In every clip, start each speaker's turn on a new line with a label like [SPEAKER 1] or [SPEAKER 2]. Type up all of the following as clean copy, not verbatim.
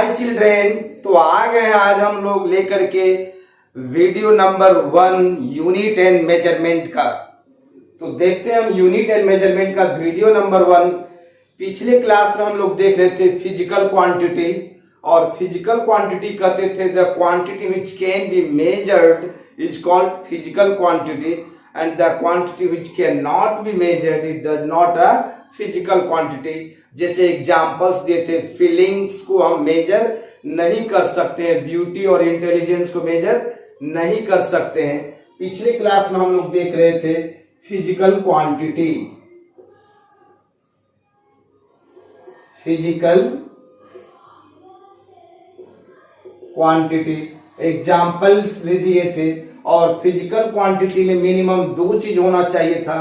[SPEAKER 1] हाय children, तो आ गए हैं आज हम लोग लेकर के video number 1 unit and measurement का। तो देखते हैं हम यूनिट एंड मेजरमेंट का वीडियो नंबर 1। पिछले क्लास में हम लोग देख रहे थे फिजिकल क्वांटिटी, और फिजिकल क्वांटिटी कहते थे the quantity which can be measured is called physical quantity and the quantity which can not be measured it does not a physical quantity. जैसे एग्जांपल्स देते, फीलिंग्स को हम मेजर नहीं कर सकते हैं, ब्यूटी और इंटेलिजेंस को मेजर नहीं कर सकते हैं। पिछले क्लास में हम लोग देख रहे थे physical quantity, physical quantity examples भी दिए थे। और फिजिकल क्वांटिटी में मिनिमम 2 चीज होना चाहिए था।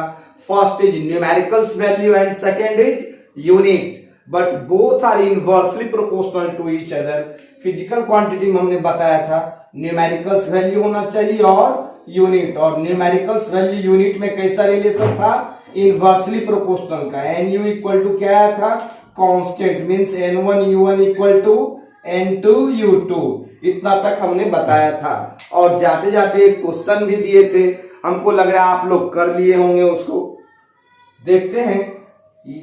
[SPEAKER 1] First is numericals value and second is unit, but both are inversely proportional to each other. Physical quantity में हमने बताया था न्यूमेरिकल्स वैल्यू होना चाहिए और यूनिट, और न्यूमेरिकल्स वैल्यू यूनिट में कैसा रिलेशन था, इनवर्सली प्रोपोर्शनल का। एनयू इक्वल टू क्या आया था, constant, means n1 u1 equal to n2 u2। इतना तक हमने बताया था। और जाते जाते एक क्वेश्चन भी दिए थे, हमको लग रहा है आप लोग कर लिए होंगे उसको। देखते हैं,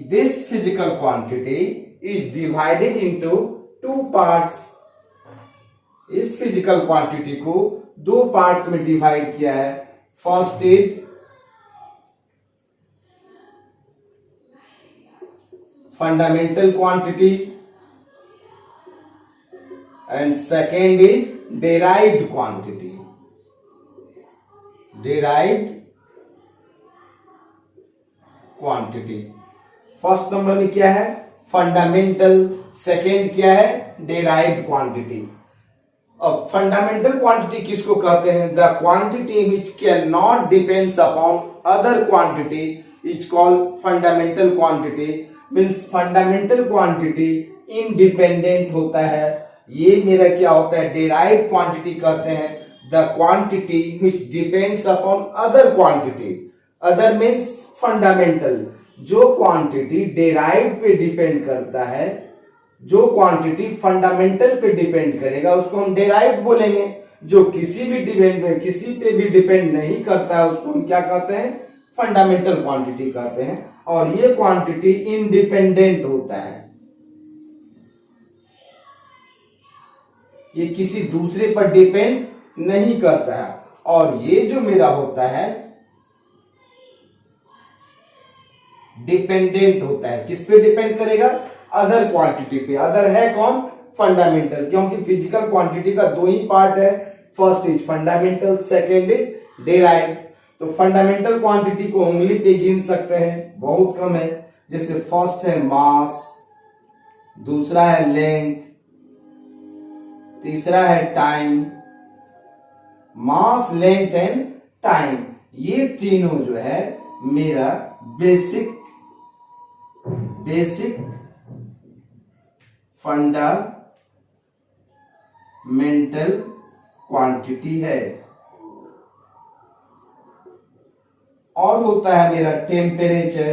[SPEAKER 1] this physical quantity is divided into 2 parts. इस फिजिकल क्वांटिटी को 2 पार्ट्स में डिवाइड किया है। First is fundamental quantity and second is derived quantity, derived quantity। First number में क्या है, फंडामेंटल, सेकेंड क्या है, डेराइव्ड क्वांटिटी। अब फंडामेंटल क्वांटिटी किसको कहते हैं, the quantity which can not depends upon other quantity is called fundamental quantity. Means fundamental quantity independent होता है। ये मेरा क्या होता है, डेराइव्ड क्वांटिटी कहते हैं the quantity which depends upon other quantity. Other means fundamental. जो क्वांटिटी डेराइव्ड पे डिपेंड करता है, जो क्वांटिटी फंडामेंटल पे डिपेंड करेगा उसको हम डेराइव्ड बोलेंगे। जो किसी पे भी डिपेंड नहीं करता है उसको हम क्या कहते हैं, फंडामेंटल क्वांटिटी कहते हैं। और ये क्वांटिटी इंडिपेंडेंट होता है, ये किसी दूसरे पर डिपेंड नहीं करता है। और ये जो मेरा होता है डिपेंडेंट होता है, किस पे डिपेंड करेगा, अदर क्वांटिटी पे। अदर है कौन, फंडामेंटल, क्योंकि फिजिकल क्वांटिटी का 2 ही पार्ट है, first is fundamental, second is derived. तो फंडामेंटल क्वांटिटी को उंगली पे गिन सकते हैं, बहुत कम है। जैसे फर्स्ट है मास, दूसरा है लेंथ, तीसरा है time. Mass, length and time, ये तीनों जो है मेरा बेसिक फंडामेंटल क्वांटिटी है। और होता है मेरा टेम्परेचर,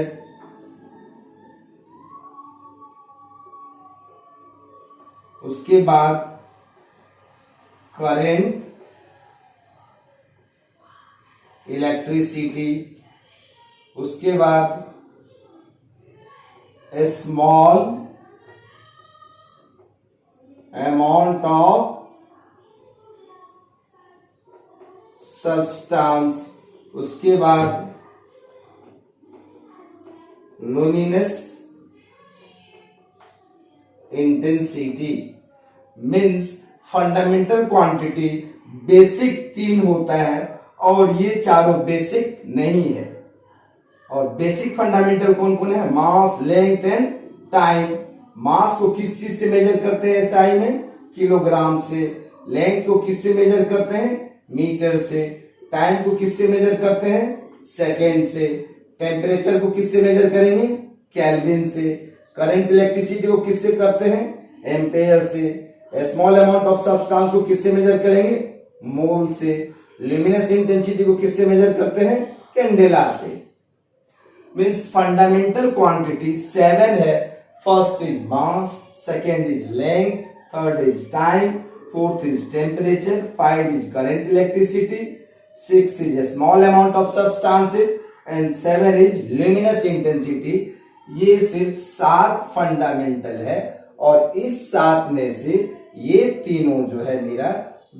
[SPEAKER 1] उसके बाद करंट, इलेक्ट्रिसिटी, उसके बाद स्मॉल अमाउंट ऑफ सब्सटेंस, उसके बाद luminous intensity. Means fundamental quantity basic 3 होता है और ये चारों बेसिक नहीं है। और बेसिक फंडामेंटल कौन कौन है, मास, लेंथ एंड टाइम। मास को किस चीज से मेजर करते हैं, एसआई में, किलोग्राम से। लेंथ को किससे मेजर करते हैं, मीटर से। टाइम को किससे मेजर करते हैं, सेकेंड से। टेम्परेचर को किससे मेजर करेंगे, केल्विन से। करंट, इलेक्ट्रिसिटी को किससे करते हैं, एम्पेयर से। स्मॉल अमाउंट ऑफ सब्सटेंस को किससे मेजर करेंगे, मोल से। ल्यूमिनस इंटेंसिटी को किससे मेजर करते हैं, कैंडेला से। मीन्स फंडामेंटल क्वांटिटी 7 है। First is mass, second is length, third is time, fourth is temperature, 5 is current electricity, 6 is a small amount of substances and 7 is luminous intensity। ये सिर्फ 7 fundamental है और इस 7 में से ये तीनों जो है मेरा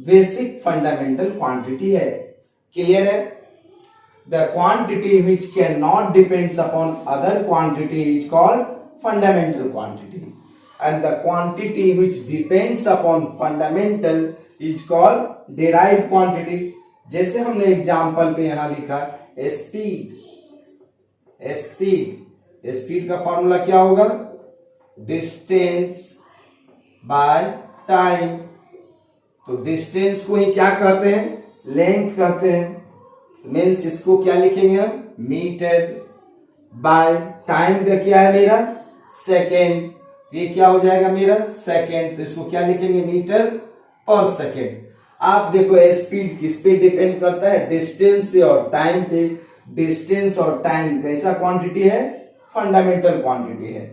[SPEAKER 1] बेसिक फंडामेंटल क्वांटिटी है। क्लियर है? The quantity which cannot depends upon other quantity is called fundamental quantity and the quantity which depends upon fundamental is called derived quantity। जैसे हमने एग्जाम्पल पे यहां लिखा स्पीड, स्पीड का फॉर्मूला क्या होगा? Distance by time. तो डिस्टेंस को ही क्या कहते हैं? लेंथ कहते हैं। मीन्स इसको क्या लिखेंगे हम? मीटर बाय टाइम का क्या है मेरा? सेकेंड। ये क्या हो जाएगा मेरा? सेकेंड। तो इसको क्या लिखेंगे? Metre per second. आप देखो स्पीड किस पे डिपेंड करता है? डिस्टेंस पे और टाइम पे। डिस्टेंस और टाइम कैसा क्वांटिटी है? फंडामेंटल क्वांटिटी है।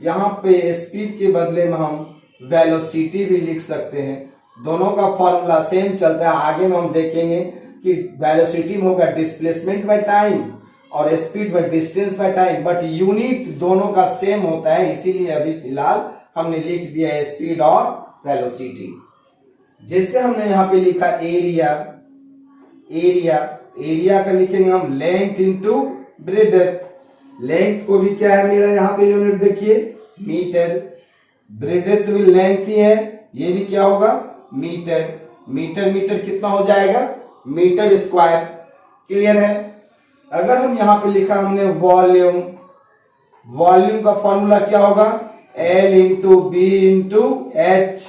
[SPEAKER 1] यहाँ पे स्पीड के बदले में हम वेलोसिटी भी लिख सकते हैं। दोनों का फॉर्मूला सेम चलता है। आगे में हम देखेंगे कि वेलोसिटी में होगा डिस्प्लेसमेंट बाय टाइम और speed by distance by time, but unit दोनों का सेम होता है, इसीलिए अभी फिलहाल हमने लिख दिया है स्पीड और वेलोसिटी। जैसे हमने यहाँ पे लिखा एरिया, एरिया का लिखेंगे हम लेंथ इंटू ब्रेडेथ। लेंथ को भी क्या है मेरा यहाँ पे यूनिट देखिए मीटर, ब्रेडेथ भी लेंथ ही है, ये भी क्या होगा? मीटर। मीटर कितना हो जाएगा? Metre square. क्लियर है? अगर हम यहां पे लिखा हमने वॉल्यूम, वॉल्यूम का फॉर्मूला क्या होगा? L into B into H.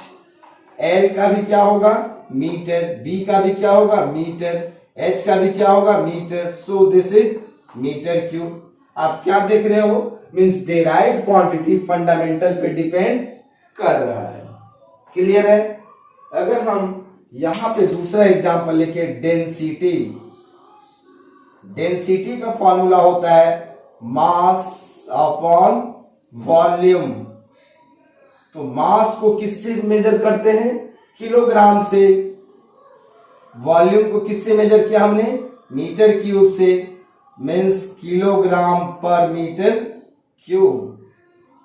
[SPEAKER 1] L का भी क्या होगा? मीटर। बी का भी क्या होगा? मीटर। एच का भी क्या होगा? Metre. So this is metre cube. आप क्या देख रहे हो? मीन्स डेराइव्ड क्वांटिटी फंडामेंटल पे डिपेंड कर रहा है। क्लियर है? अगर हम यहां पे दूसरा एग्जांपल लिखे डेंसिटी, डेंसिटी का फॉर्मूला होता है मास अपॉन वॉल्यूम। तो मास को किससे मेजर करते हैं? किलोग्राम से। वॉल्यूम को किससे मेजर किया हमने? मीटर क्यूब से। मीन्स किलोग्राम पर मीटर क्यूब।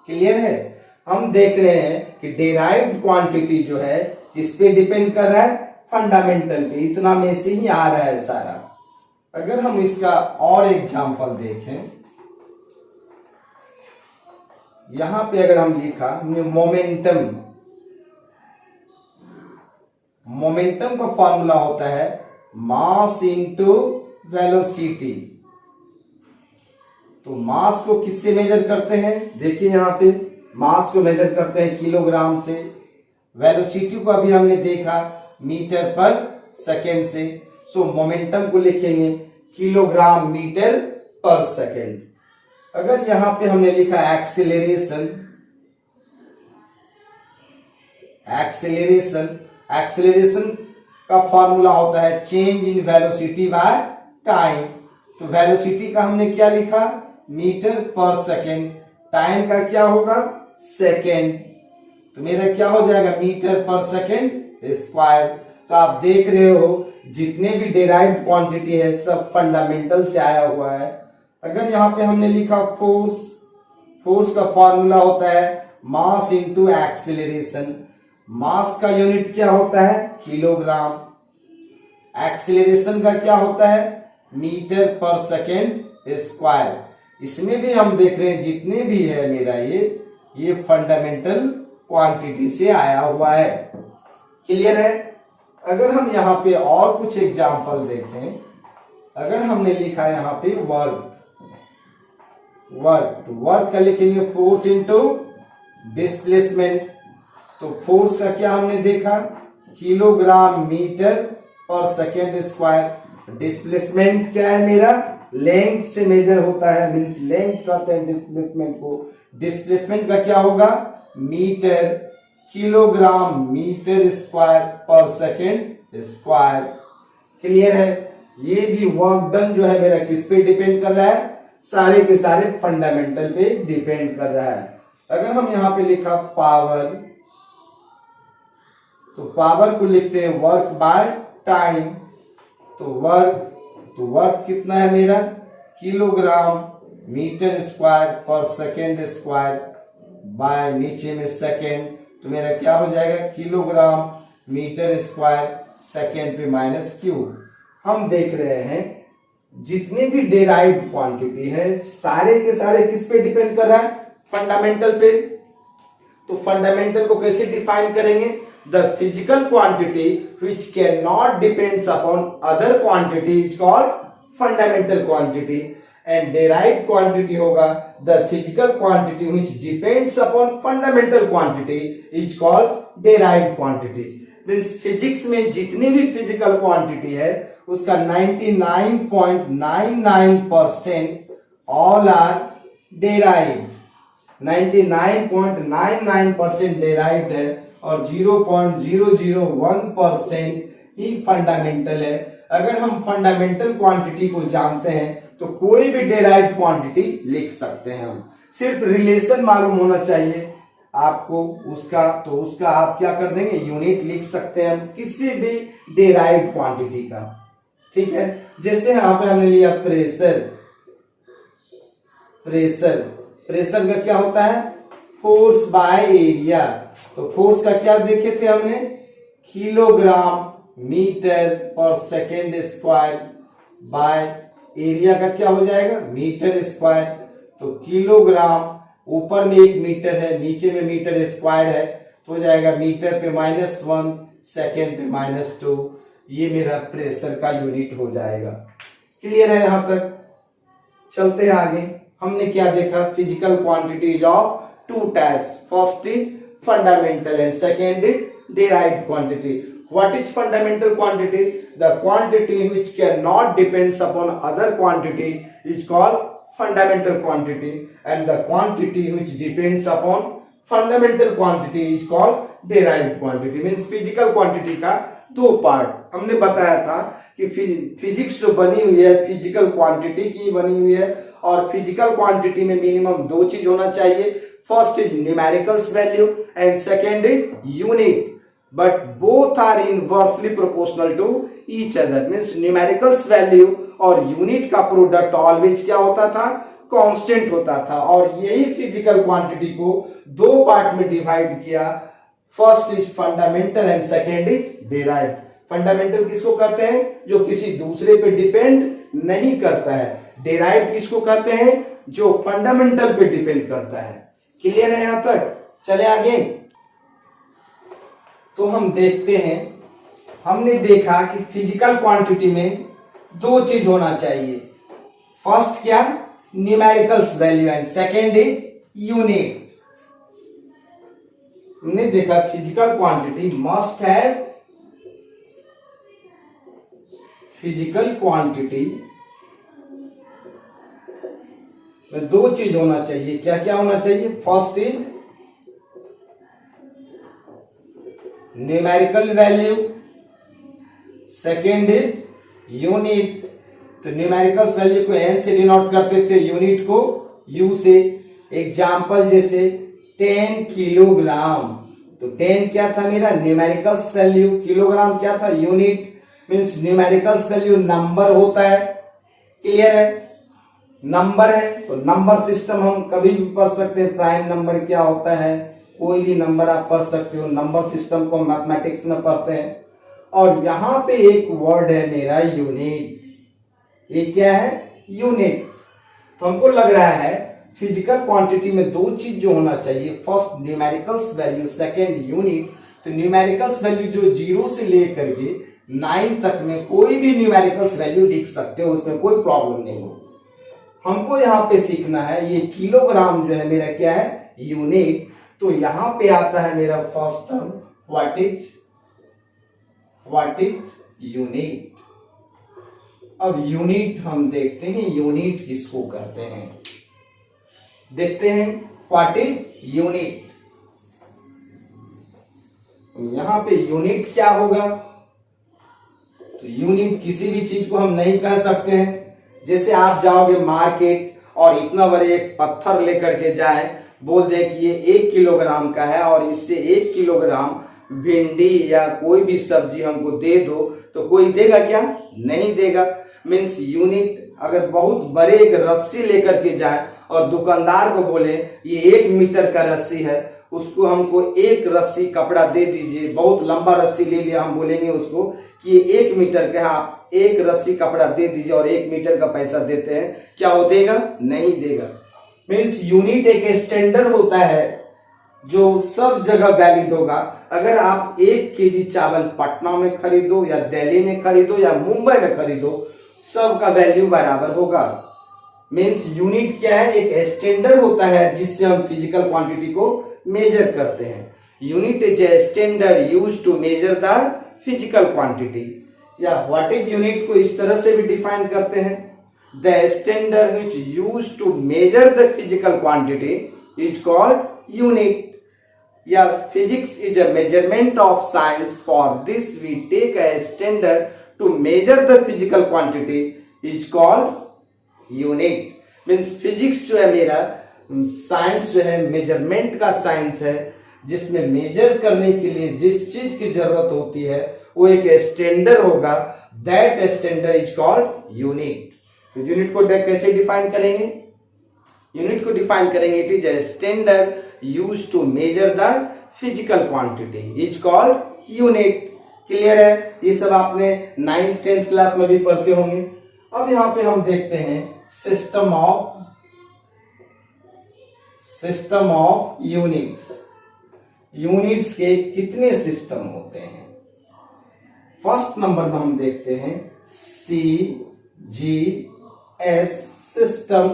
[SPEAKER 1] क्लियर है? हम देख रहे हैं कि डेराइव्ड क्वांटिटी जो है किस पे डिपेंड कर रहा है? फंडामेंटल पे। इतना में से ही आ रहा है सारा। अगर हम इसका और एग्जांपल देखें, यहां पे अगर हम लिखा मोमेंटम, मोमेंटम का फॉर्मूला होता है मास इंटू वेलोसिटी। तो मास को किससे मेजर करते हैं? देखिए यहां पे मास को मेजर करते हैं किलोग्राम से। वेलोसिटी को अभी हमने देखा मीटर पर सेकेंड से। सो मोमेंटम को लिखेंगे किलोग्राम मीटर पर सेकेंड। अगर यहां पे हमने लिखा एक्सेलरेशन, एक्सेलरेशन का फॉर्मूला होता है change in velocity by time. तो वेलोसिटी का हमने क्या लिखा? Metre per second. टाइम का क्या होगा? सेकेंड। तो मेरा क्या हो जाएगा? Metre per second square. तो आप देख रहे हो जितने भी डेराइव्ड क्वांटिटी है सब फंडामेंटल से आया हुआ है। अगर यहां पे हमने लिखा फोर्स, फोर्स का फॉर्मूला होता है मास इंटू एक्सेलरेशन। मास का यूनिट क्या होता है? किलोग्राम। एक्सेलरेशन का क्या होता है? Metre per second square. इसमें भी हम देख रहे हैं जितने भी है मेरा ये फंडामेंटल क्वांटिटी से आया हुआ है। क्लियर है? अगर हम यहाँ पे और कुछ एग्जांपल देखें, अगर हमने लिखा यहां पे वर्क, वर्क, तो वर्क का लिखेंगे फोर्स इंटू डिस्प्लेसमेंट। तो फोर्स का क्या हमने देखा? Kilogram metre per second square. Displacement क्या है मेरा? लेंथ से मेजर होता है, मींस लेंथ कहते हैं डिस्प्लेसमेंट को। डिस्प्लेसमेंट का क्या होगा? मीटर, किलोग्राम मीटर स्क्वायर पर सेकेंड स्क्वायर। क्लियर है? ये भी वर्क डन जो है मेरा किस पे डिपेंड कर रहा है? सारे के सारे फंडामेंटल पे डिपेंड कर रहा है। अगर हम यहां पे लिखा पावर, तो पावर को लिखते हैं वर्क बाय टाइम। तो वर्क कितना है मेरा, किलोग्राम मीटर स्क्वायर पर सेकेंड स्क्वायर बाय नीचे में सेकेंड, तो मेरा क्या हो जाएगा, किलोग्राम मीटर स्क्वायर सेकेंड पे माइनस क्यू। हम देख रहे हैं जितने भी डेराइव्ड क्वांटिटी है सारे के सारे किस पे डिपेंड कर रहा है, फंडामेंटल पे। तो फंडामेंटल को कैसे डिफाइन करेंगे, the physical quantity which can not depends upon other quantity is called fundamental quantity, and derived quantity होगा the physical quantity which depends upon fundamental quantity is called derived quantity. Means physics में जितनी भी physical quantity है उसका 99.99% all are derived, 99.99% derived है और 0.001% ही fundamental है। अगर हम फंडामेंटल क्वांटिटी को जानते हैं तो कोई भी डेराइव्ड क्वांटिटी लिख सकते हैं हम, सिर्फ रिलेशन मालूम होना चाहिए आपको उसका, तो उसका आप क्या कर देंगे, यूनिट लिख सकते हैं हम किसी भी डेराइव्ड क्वांटिटी का। ठीक है, जैसे यहां पे हमने लिया प्रेशर का क्या होता है, फोर्स बाय एरिया। तो फोर्स का क्या देखे थे हमने, kilogram metre per second square by area का क्या हो जाएगा, मीटर स्क्वायर। तो किलोग्राम ऊपर में एक मीटर है, नीचे में मीटर स्क्वायर है, तो हो जाएगा मीटर पे -1 सेकेंड पे -2। ये मेरा प्रेशर का यूनिट हो जाएगा। क्लियर है यहां तक, चलते हैं आगे। हमने क्या देखा, physical quantities of two types, first is fundamental and second is derived quantity. What is fundamental quantity, the quantity which can not depends upon other quantity is called fundamental quantity, and the quantity which depends upon fundamental quantity is called derived quantity। means physical quantity का दो part हमने बताया था कि physics जो बनी हुई है फिजिकल क्वांटिटी की बनी हुई है, और फिजिकल क्वांटिटी में मिनिमम दो चीज होना चाहिए, first is numericals value and second is unit, but both are inversely proportional to each other। means numericals value और यूनिट का प्रोडक्ट ऑलवेज क्या होता था, कांस्टेंट होता था। और यही फिजिकल क्वांटिटी को दो पार्ट में डिवाइड किया, first is fundamental and second is derived. Fundamental किसको कहते हैं, जो किसी दूसरे पे डिपेंड नहीं करता है। डेराइव्ड किसको कहते हैं, जो फंडामेंटल पे डिपेंड करता है। क्लियर है यहां तक, चले आगे। तो हम देखते हैं, हमने देखा कि फिजिकल क्वांटिटी में दो चीज होना चाहिए, फर्स्ट क्या, numericals value and second is unit. हमने देखा physical quantity must have, physical quantity में दो चीज होना चाहिए, क्या क्या होना चाहिए, first is numerical value, second is unit. तो न्यूमेरिकल्स वैल्यू को एन से डिनोट करते थे, यूनिट को यू से। एग्जाम्पल जैसे 10 किलोग्राम, तो 10 क्या था मेरा, न्यूमेरिकल्स वैल्यू, किलोग्राम क्या था, unit. Means numericals value number होता है। क्लियर है, नंबर है तो नंबर सिस्टम हम कभी भी पढ़ सकते हैं, प्राइम नंबर क्या होता है, कोई भी नंबर आप पढ़ सकते हो, नंबर सिस्टम को मैथमेटिक्स में पढ़ते हैं। और यहां पे एक वर्ड है मेरा यूनिट, ये क्या है, यूनिट। तो हमको लग रहा है फिजिकल क्वांटिटी में दो चीज जो होना चाहिए, first numericals value, second unit. तो न्यूमेरिकल्स वैल्यू जो 0 से लेकर के 9 तक में कोई भी न्यूमेरिकल्स वैल्यू लिख सकते हो, उसमें कोई प्रॉब्लम नहीं है। हमको यहाँ पे सीखना है, ये किलोग्राम जो है मेरा क्या है, यूनिट। तो यहां पे आता है मेरा first term, what is unit. अब यूनिट हम देखते हैं, यूनिट किसको कहते हैं, देखते हैं व्हाट इज यूनिट। यहां पे यूनिट क्या होगा, तो यूनिट किसी भी चीज को हम नहीं कह सकते हैं। जैसे आप जाओगे मार्केट और इतना बड़े एक पत्थर लेकर के जाए, बोल दे कि ये 1 किलोग्राम का है और इससे 1 किलोग्राम भिंडी या कोई भी सब्जी हमको दे दो तो कोई देगा क्या? नहीं देगा। मीन्स यूनिट अगर बहुत बड़े एक रस्सी लेकर के जाए और दुकानदार को बोले ये 1 मीटर का रस्सी है, उसको हमको एक रस्सी कपड़ा दे दीजिए, बहुत लंबा रस्सी ले लिया, हम बोलेंगे उसको कि ये 1 मीटर का है, आप एक रस्सी कपड़ा दे दीजिए और 1 मीटर का पैसा देते हैं, क्या वो देगा? नहीं देगा। मीन्स यूनिट एक स्टैंडर्ड होता है जो सब जगह वैलिड होगा। अगर आप 1 केजी चावल पटना में खरीदो या दिल्ली में खरीदो या मुंबई में खरीदो, सबका वैल्यू बराबर होगा। मीन्स यूनिट क्या है? एक स्टैंडर्ड होता है जिससे हम फिजिकल क्वांटिटी को मेजर करते हैं। Unit is a standard used to measure the physical quantity. या व्हाट इज यूनिट को इस तरह से भी डिफाइन करते हैं, the standard which used to measure the physical quantity is called unit. या physics is a measurement of science. For this we take a standard to measure the physical quantity is called unit. Means physics जो है मेरा science जो है measurement का science है, जिसमें major करने के लिए जिस चीज की जरूरत होती है वो एक स्टैंडर्ड होगा, that standard is called unit. तो यूनिट को कैसे डिफाइन करेंगे? यूनिट को डिफाइन करेंगे, it is a standard used to measure the physical quantity is called unit. Clear है? ये सब आपने 9th 10th क्लास में भी पढ़ते होंगे। अब यहां पे हम देखते हैं सिस्टम ऑफ यूनिट्स। यूनिट्स के कितने सिस्टम होते हैं? फर्स्ट नंबर में हम देखते हैं CGS सिस्टम।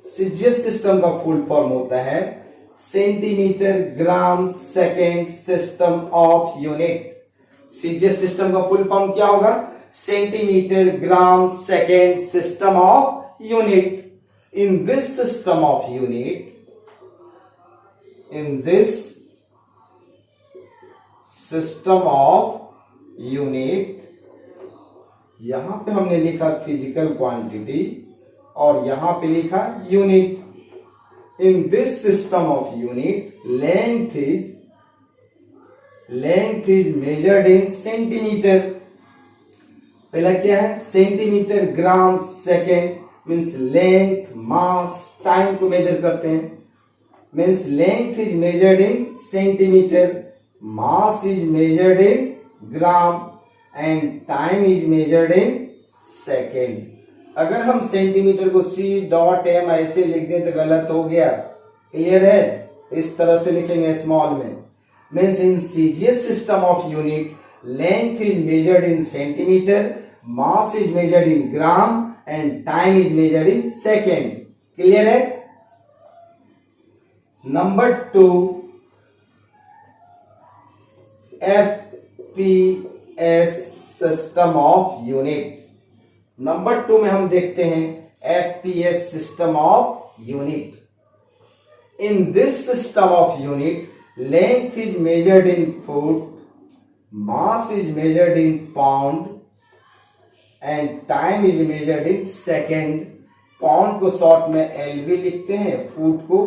[SPEAKER 1] सीजीएस सिस्टम का फुल फॉर्म होता है centimetre gram second system of unit. CGS system का फुल फॉर्म क्या होगा? Centimetre gram second system of unit. In this system of unit, यहां पे हमने लिखा फिजिकल क्वांटिटी और यहां पे लिखा unit. In this system of unit length is measured in centimetre. पहला क्या है? Centimetre gram second means length, mass, time को मेजर करते हैं। Means length is measured in centimetre, mass is measured in gram and time is measured in second. अगर हम centimetre को C.M ऐसे लिख दें तो गलत हो गया। क्लियर है? इस तरह से लिखेंगे स्मॉल में। Means in CGS system of unit length is measured in centimetre, mass is measured in gram and time is measured in second. Clear है? Number 2 FPS system of unit. Number 2 में हम देखते हैं FPS system of unit. In this system of unit length is measured in foot, mass is measured in pound and time is measured in second. Pound को short में LB लिखते हैं, foot को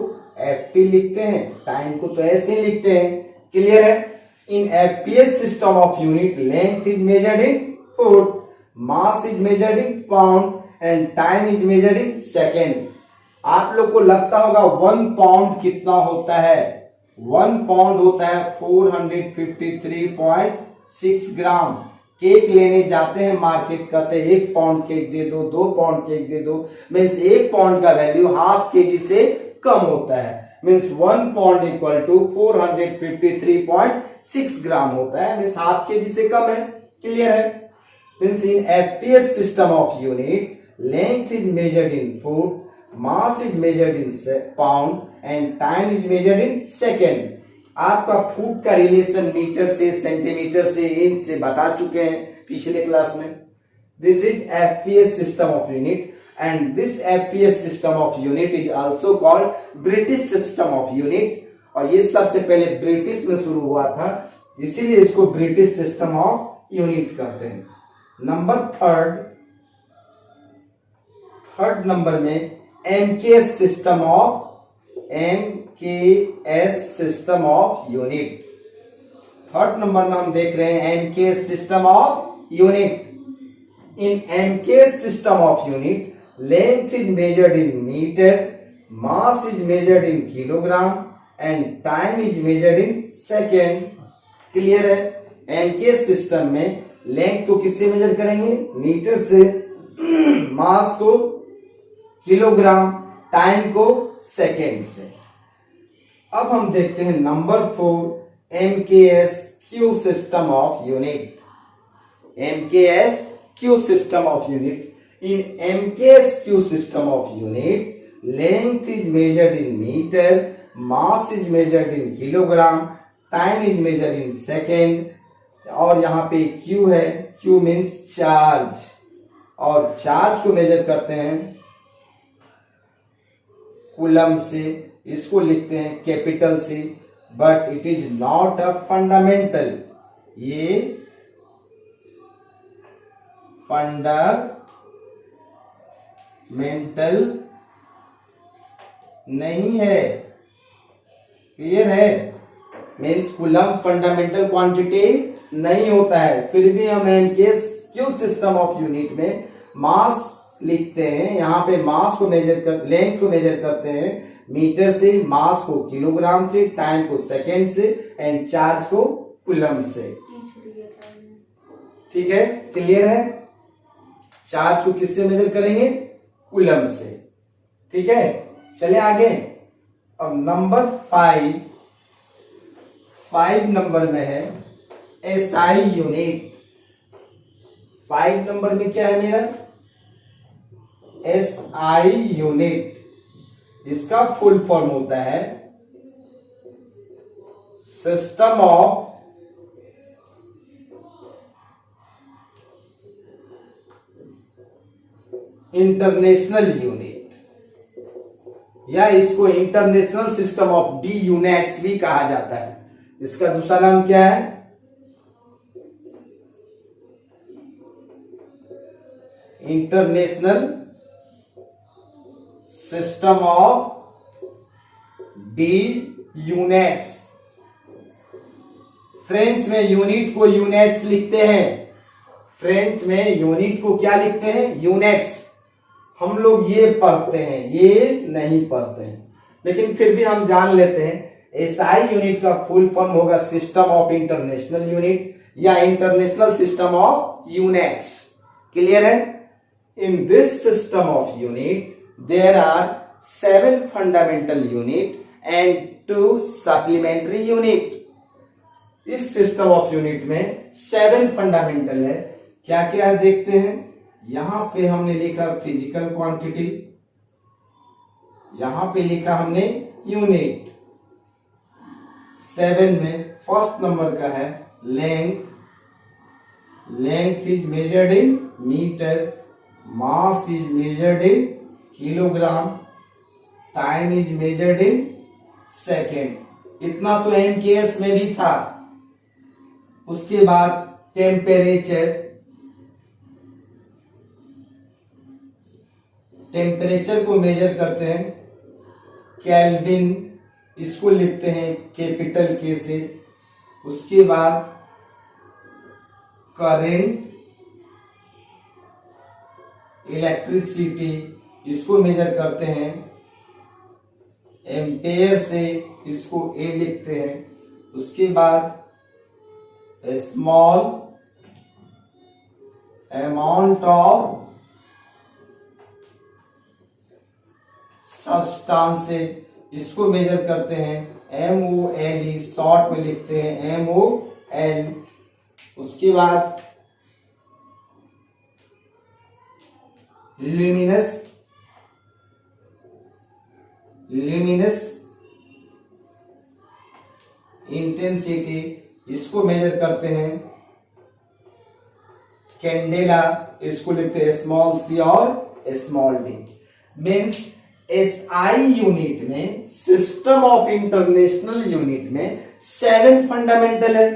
[SPEAKER 1] FT लिखते हैं, टाइम को तो ऐसे ही लिखते हैं। क्लियर है? इन FPS system of unit length is measured in foot, mass is measured in pound and time is measured in second. आप लोग को लगता होगा 1 पाउंड कितना होता है? 1 पाउंड होता है 453.6 ग्राम। केक लेने जाते हैं मार्केट, कहते हैं 1 पाउंड केक दे दो, 2 पाउंड केक दे दो। मीन्स 1 पाउंड का वैल्यू हाफ केजी से कम होता है। मीन्स 1 पाउंड इक्वल टू 453.6 ग्राम होता है, मीन्स हाफ केजी से कम है। क्लियर है? Means in FPS system of unit, length is measured in foot, mass is measured in pound and time is measured in second. आपका foot का relation metre से, centimetre से, inch से बता चुके हैं पिछले क्लास में। This is FPS system of unit and this FPS system of unit is also called British system of unit। और ये सबसे पहले ब्रिटिश में शुरू हुआ था, इसीलिए इसको ब्रिटिश सिस्टम ऑफ यूनिट कहते हैं। नंबर थर्ड नंबर में MKS system of MKS system of unit. Third number में हम देख रहे हैं MKS system of unit. In MKS system of unit, length is measured in metre, mass is measured in kilogram and time is measured in second. Clear है? MKS system में length को किससे major करेंगे? मीटर से, मास को kilogram, time को second से। अब हम देखते हैं number 4 MKS Q system of unit. MKS Q system of unit. In MKS Q system of unit, length is measured in meter, mass is measured in kilogram, time is measured in second, और यहाँ पे Q है, Q means charge, और charge को measure करते हैं coulomb से, इसको लिखते हैं कैपिटल से, but it is not a fundamental. ये फंडामेंटल नहीं है। क्लियर है? मीन्स कूलम फंडामेंटल क्वांटिटी नहीं होता है। फिर भी हम MKS Q system of unit में मास लिखते हैं। यहाँ पे मास को मेजर कर, लेंथ को मेजर करते हैं मीटर से, मास को किलोग्राम से, टाइम को सेकेंड से, एंड चार्ज को कूलम से। ठीक है? क्लियर है? चार्ज को किससे मेजर करेंगे? कूलम से। ठीक है? चले आगे। अब नंबर 5 नंबर में है SI यूनिट। 5 नंबर में क्या है मेरा? SI unit. इसका फुल फॉर्म होता है सिस्टम ऑफ इंटरनेशनल यूनिट, या इसको international system of D units भी कहा जाता है। इसका दूसरा नाम क्या है? International system of D units. French में यूनिट को यूनिट्स लिखते हैं। फ्रेंच में यूनिट को क्या लिखते हैं? यूनिट्स। हम लोग ये पढ़ते हैं, ये नहीं पढ़ते हैं, लेकिन फिर भी हम जान लेते हैं। SI यूनिट का फुल फॉर्म होगा सिस्टम ऑफ इंटरनेशनल यूनिट, या international system of units. Clear है? In this system of unit there are 7 fundamental unit and 2 supplementary unit. इस सिस्टम ऑफ यूनिट में 7 फंडामेंटल है। क्या क्या है देखते हैं। यहां पे हमने लिखा फिजिकल क्वांटिटी, यहां पे लिखा हमने यूनिट। 7 में फर्स्ट नंबर का है length. Length is measured in metre, mass is measured in kilogram, time is measured in second. इतना तो MKS में भी था। उसके बाद टेम्परेचर, टेम्परेचर को मेजर करते हैं केल्विन, इसको लिखते हैं कैपिटल के से। उसके बाद करंट, इलेक्ट्रिसिटी, इसको मेजर करते हैं एम्पेयर से, इसको A लिखते हैं। उसके बाद स्मॉल अमाउंट ऑफ सब्सटेंस, इसको मेजर करते हैं MOLE, शॉर्ट में लिखते हैं MOL। उसके बाद ल्यूमिनस इंटेंसिटी, इसको मेजर करते हैं कैंडेला, इसको लिखते हैं स्मॉल c और small d। Means SI unit में, सिस्टम ऑफ इंटरनेशनल यूनिट में 7 फंडामेंटल है।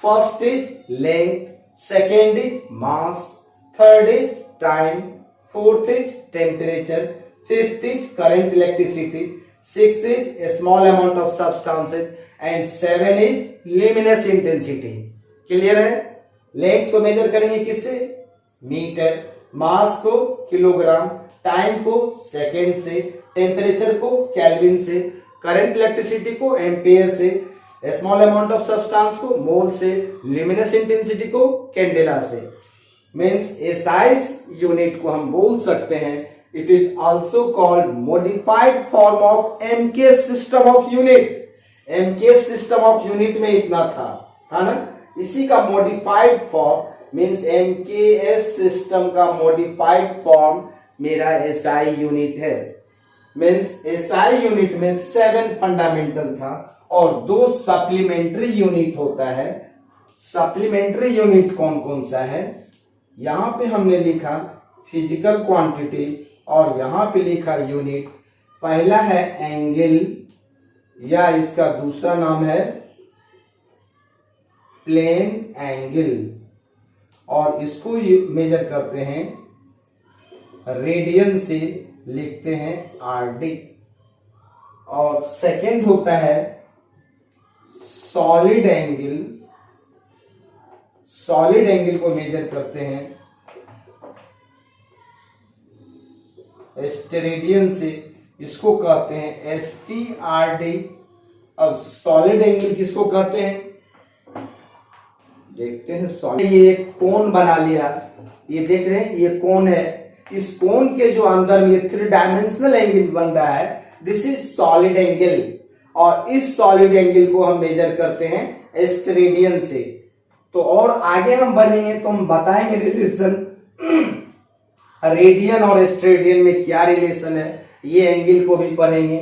[SPEAKER 1] First is length, second is mass, third is time, fourth is temperature, fifth is current electricity, 6 is a small amount of substances and 7 is luminous intensity. Clear है? Length को major करेंगे किससे? Metre, मास को kilogram, time को second से, temperature को kelvin से, current electricity को एम्पियर से, स्मॉल अमाउंट ऑफ सब्सटेंस को मोल से, ल्यूमिनस इंटेंसिटी को कैंडेला से. मीन्स एसआई यूनिट को हम बोल सकते हैं it is also called modified form of MKS system of unit. MKS system of unit में इतना था ना, इसी का modified form means MKS system का मॉडिफाइड फॉर्म मेरा एसआई यूनिट है. मीन्स एसआई यूनिट में 7 फंडामेंटल था और 2 सप्लीमेंट्री यूनिट होता है. सप्लीमेंट्री यूनिट कौन कौन सा है? यहां पे हमने लिखा फिजिकल क्वांटिटी और यहां पे लिखा यूनिट. पहला है एंगल या इसका दूसरा नाम है प्लेन एंगल और इसको मेजर करते हैं रेडियन से, लिखते हैं आरडी. और सेकंड होता है सॉलिड एंगल. सॉलिड एंगल को मेजर करते हैं स्टेरेडियन से, इसको कहते हैं एसटीआरडी. अब सॉलिड एंगल किसको कहते हैं देखते हैं. सॉलिड, ये एक कोन बना लिया, ये देख रहे हैं ये कोन है. इस कोन के जो अंदर में 3 डायमेंशनल एंगल बन रहा है, दिस इज सॉलिड एंगल. और इस सॉलिड एंगल को हम मेजर करते हैं स्टेरेडियन से. तो और आगे हम बढ़ेंगे तो हम बताएंगे रिलेशन रेडियन और स्टेरेडियन में क्या रिलेशन है. ये एंगल को भी पढ़ेंगे,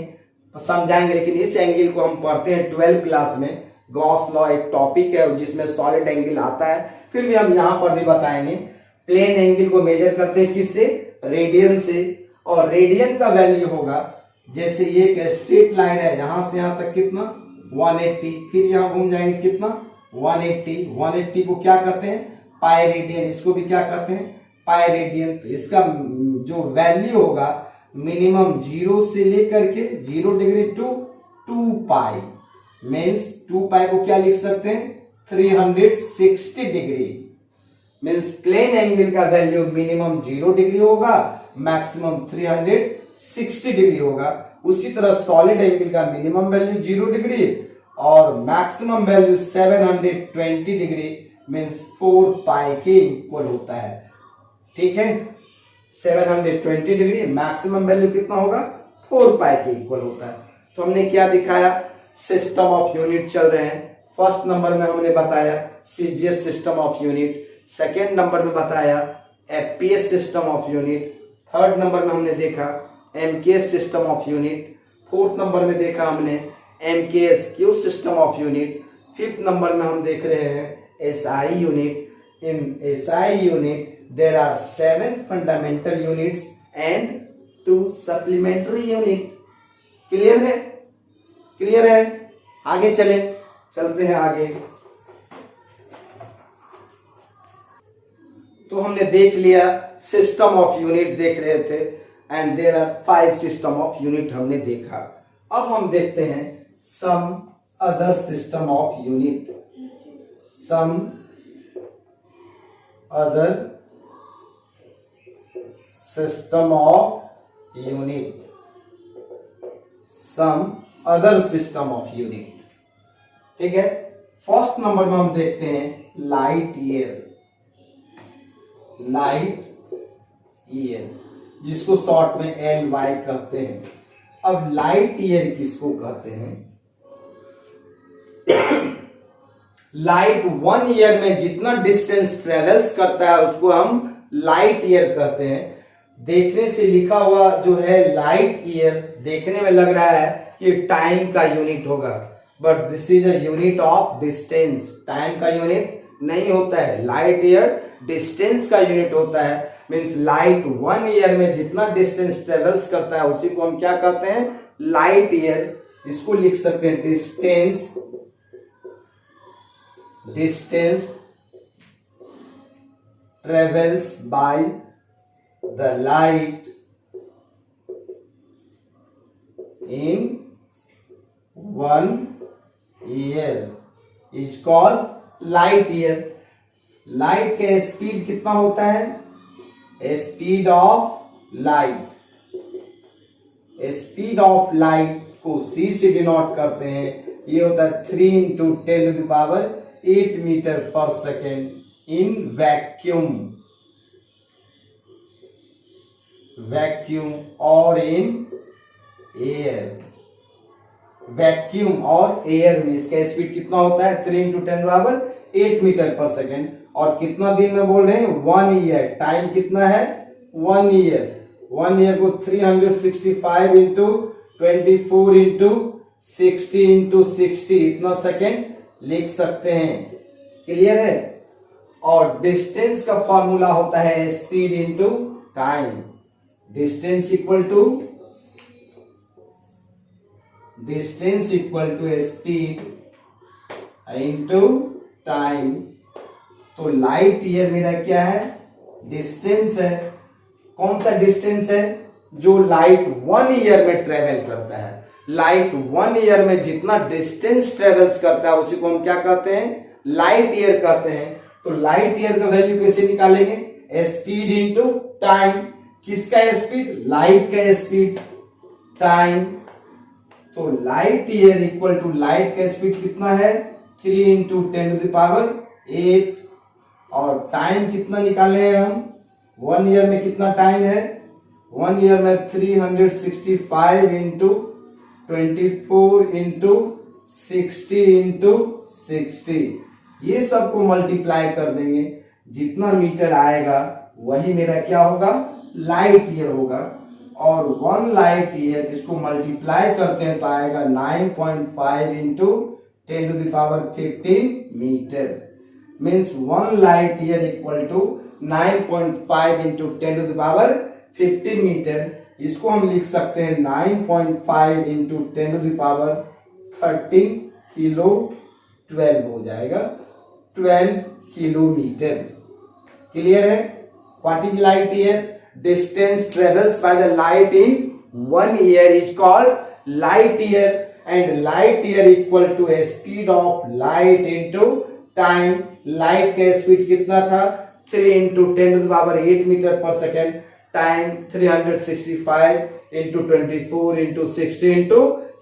[SPEAKER 1] समझाएंगे. लेकिन इस एंगल को हम पढ़ते हैं 12th क्लास में. गॉस लॉ एक टॉपिक है जिसमें सॉलिड एंगल आता है, फिर भी हम यहां पर भी बताएंगे. प्लेन एंगल को मेजर करते हैं किससे? रेडियन से. और रेडियन का वैल्यू होगा, जैसे ये एक स्ट्रेट लाइन है यहां से यहां तक कितना 180, फिर यहां घूम जाएंगे कितना 180. 180 को क्या कहते हैं? Pi radian. इसको भी क्या कहते हैं? Pi radian. तो इसका जो वैल्यू होगा मिनिमम 0 से लेकर के 0 डिग्री टू 2 पाई. मीन्स 2 पाई को क्या लिख सकते हैं? 360 डिग्री. मीन्स प्लेन एंगल का वैल्यू मिनिमम 0 डिग्री होगा, मैक्सिमम 360 डिग्री होगा. उसी तरह सॉलिड एंगल का मिनिमम वैल्यू 0 डिग्री और मैक्सिमम वैल्यू 720 डिग्री मीन्स 4 पाई के इक्वल होता है. ठीक है, 720 डिग्री मैक्सिमम वैल्यू कितना होगा? 4 पाई के इक्वल होता है. तो हमने क्या दिखाया? सिस्टम ऑफ यूनिट चल रहे हैं. फर्स्ट नंबर में हमने बताया CGS system of unit, second number में बताया FPS system of unit, third number में हमने देखा MKS system of unit, fourth number में देखा हमने MKS Q system of unit, fifth number में हम देख रहे हैं SI unit. In SI unit there are 7 fundamental units and 2 supplementary unit. Clear है? क्लियर है? आगे चलते हैं आगे. तो हमने देख लिया सिस्टम ऑफ यूनिट देख रहे थे and there are 5 system of unit हमने देखा. अब हम देखते हैं some other system of unit. Some other system of unit. Some other system of unit. ठीक है, फर्स्ट नंबर में हम देखते हैं लाइट ईयर. लाइट ईयर जिसको शॉर्ट में एल वाई कहते हैं. अब लाइट ईयर किसको कहते हैं? लाइट 1 ईयर में जितना डिस्टेंस ट्रेवल्स करता है उसको हम लाइट ईयर कहते हैं. देखने से लिखा हुआ जो है लाइट ईयर, देखने में लग रहा है कि टाइम का यूनिट होगा, but this is a unit of distance. Time का यूनिट नहीं होता है. लाइट ईयर डिस्टेंस का यूनिट होता है. मींस लाइट 1 ईयर में जितना डिस्टेंस ट्रेवल्स करता है उसी को हम क्या कहते हैं? Light year. इसको लिख सकते हैं distance. Distance travels by the light in 1 year is called light year. Light का स्पीड कितना होता है? Speed of light, speed of light को c से डिनोट करते हैं. ये होता है 3 into 10⁸ metre per second in vacuum, vacuum और इन एयर. वैक्यूम और एयर में इसका स्पीड कितना होता है? 3 इंटू 10⁸ मीटर पर सेकेंड. और कितना दिन में बोल रहे हैं? 1 ईयर. टाइम कितना है? 1 ईयर. 1 ईयर को 365 इंटू 24 इंटू 60 इंटू 60 इतना सेकेंड लिख सकते हैं. क्लियर है? और डिस्टेंस का फॉर्मूला होता है speed into time. Distance equal to speed into time. तो लाइट ईयर मेरा क्या है? डिस्टेंस है. कौन सा डिस्टेंस है? जो लाइट 1 ईयर में ट्रेवल करता है. लाइट 1 ईयर में जितना डिस्टेंस ट्रेवल्स करता है उसी को हम क्या कहते हैं? लाइट ईयर कहते हैं. तो लाइट ईयर का वैल्यू कैसे निकालेंगे? Speed into time. किसका स्पीड? लाइट का स्पीड. टाइम. तो light year equal to light का स्पीड कितना है? 3 इंटू 10⁸. और टाइम कितना निकाले हैं हम? 1 ईयर में कितना टाइम है? 1 ईयर में 365 इंटू 24 इंटू 60 इंटू 60. ये सबको मल्टीप्लाई कर देंगे. जितना मीटर आएगा वही मेरा क्या होगा? लाइट ईयर होगा. और 1 लाइट ईयर इसको मल्टीप्लाई करते हैं तो आएगा 9.5 into 10⁻15 metre. Means 1 light year equal to 9.5 into 10⁻15 metre. इसको हम लिख सकते हैं 9.5 इंटू 10⁻13 किलो 12 हो जाएगा. 12 किलोमीटर. क्लियर है? What is light year? Distance travels by the light in 1 year is called light year. And light year equal to speed of light into time. Light का speed कितना था? 3 into 10⁸ metre per second. Time 365 into 24 into 60 into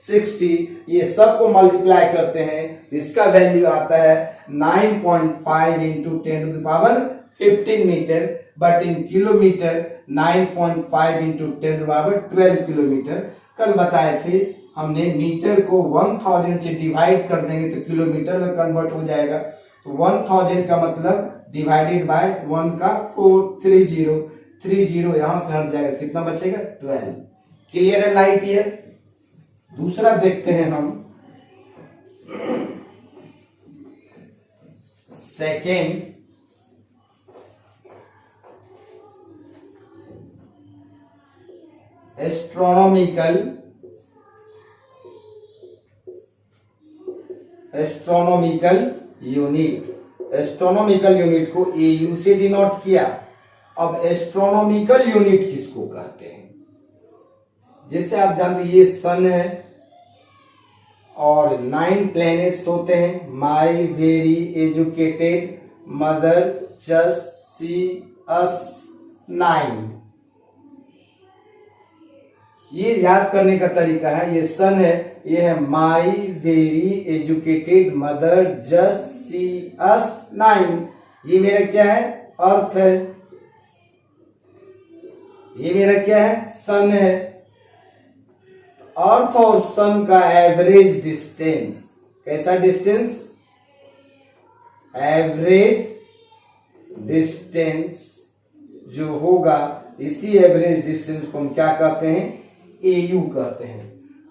[SPEAKER 1] 60. ये सबको multiply करते हैं. इसका value आता है 9.5 into 10⁻15 metre. But in kilometre 9.5 into 10⁻12 kilometre. कल बताए थे हमने मीटर को 1000 से डिवाइड कर देंगे तो किलोमीटर में कन्वर्ट हो जाएगा. तो 1000 का मतलब डिवाइडेड बाय 1 का 430 यहां से हट जाएगा. कितना बचेगा? 12. क्लियर है लाइट ईयर? दूसरा देखते हैं हम. Second, astronomical unit. Astronomical unit को AU से डिनोट किया. अब एस्ट्रोनॉमिकल यूनिट किसको कहते हैं? जैसे आप जानते ये सन है और 9 प्लैनेट्स होते हैं. My very educated mother just see us 9. ये याद करने का तरीका है. ये सन है, ये है my very educated mother just see us 9. ये मेरा क्या है? अर्थ है. ये मेरा क्या है? सन है. अर्थ और सन का एवरेज डिस्टेंस. कैसा डिस्टेंस? एवरेज डिस्टेंस जो होगा इसी एवरेज डिस्टेंस को हम क्या कहते हैं? AU कहते हैं.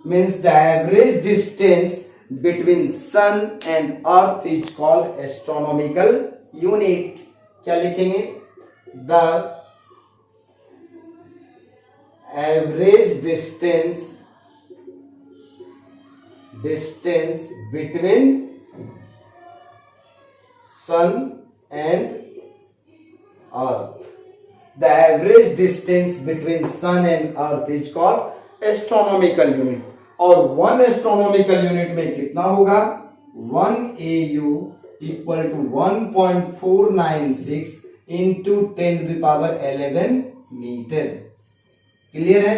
[SPEAKER 1] Means the average distance between sun and earth is called astronomical unit. क्या लिखेंगे? The average distance between sun and earth. The average distance between sun and earth is called astronomical unit. और 1 astronomical unit में कितना होगा, 1 AU equal to 1.496 into 10⁻11 metre. Clear है?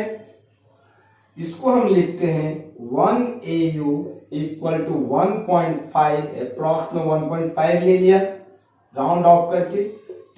[SPEAKER 1] इसको हम लिखते हैं 1 AU इक्वल टू 1.5, अप्रॉक्स में 1.5 ले लिया राउंड ऑफ करके,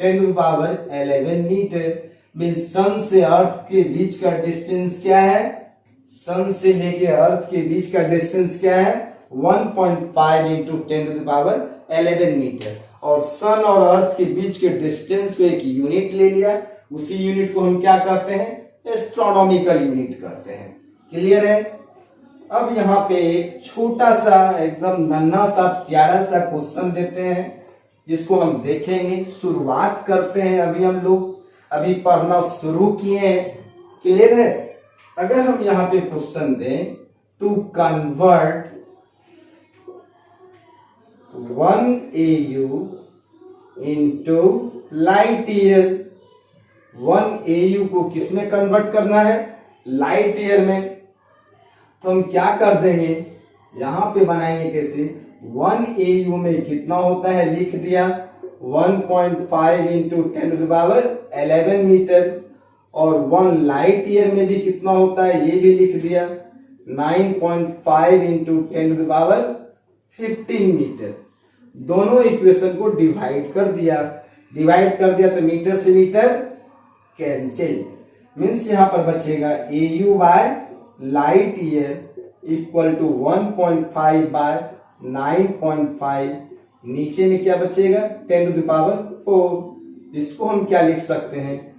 [SPEAKER 1] 10⁻11 मीटर। मीन्स सन से अर्थ के बीच का डिस्टेंस क्या है, सन से लेके अर्थ के बीच का डिस्टेंस क्या है, 1.5 इंटू 10⁻11 मीटर। और सन और अर्थ के बीच के डिस्टेंस को एक यूनिट ले लिया, उसी यूनिट को हम क्या कहते हैं, एस्ट्रोनॉमिकल यूनिट कहते हैं। क्लियर है? अब यहाँ पे एक छोटा सा एकदम नन्हा सा प्यारा सा क्वेश्चन देते हैं जिसको हम देखेंगे। शुरुआत करते हैं, अभी हम लोग अभी पढ़ना शुरू किए हैं। क्लियर है? अगर हम यहाँ पे क्वेश्चन दें, to convert 1 AU into light year, 1 AU को किस में कन्वर्ट करना है, लाइट ईयर में। तो हम क्या कर देंगे, यहां पे बनाएंगे कैसे, 1 AU में कितना होता है लिख दिया, 1.5 इंटू 10⁻11 मीटर। और 1 लाइट ईयर में भी कितना होता है ये भी लिख दिया, 9.5 इंटू 10⁻15 मीटर। दोनों इक्वेशन को डिवाइड कर दिया तो मीटर से मीटर कैंसिल। मीन्स यहां पर बचेगा AU by light year equal to 1.5 by 9.5। नीचे में क्या बचेगा, 10⁻4। इसको हम क्या लिख सकते हैं,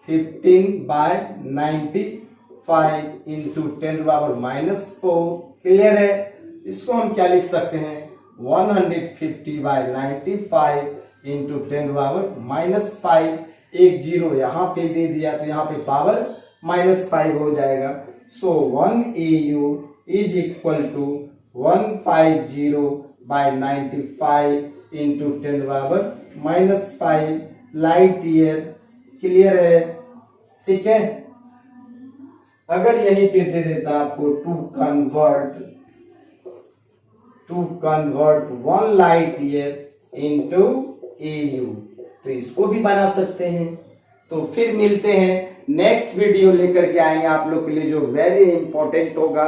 [SPEAKER 1] 15/95 इंटू 10⁻⁻4। क्लियर है? इसको हम क्या लिख सकते हैं, 150/95 इंटू 10⁻⁻5। एक जीरो यहाँ पे दे दिया तो यहाँ पे पावर -5 हो जाएगा। So 1 AU is equal to 150/95 into 10⁻⁻5 light year. Clear है? ठीक है। अगर यहीं पे दे देता आपको to convert 1 light year into AU, तो इसको भी बना सकते हैं। तो फिर मिलते हैं, नेक्स्ट वीडियो लेकर के आएंगे आप लोग के लिए जो वेरी इंपॉर्टेंट होगा।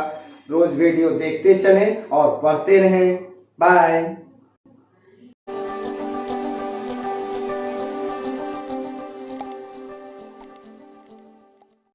[SPEAKER 1] रोज वीडियो देखते चलें और पढ़ते रहें। बाय।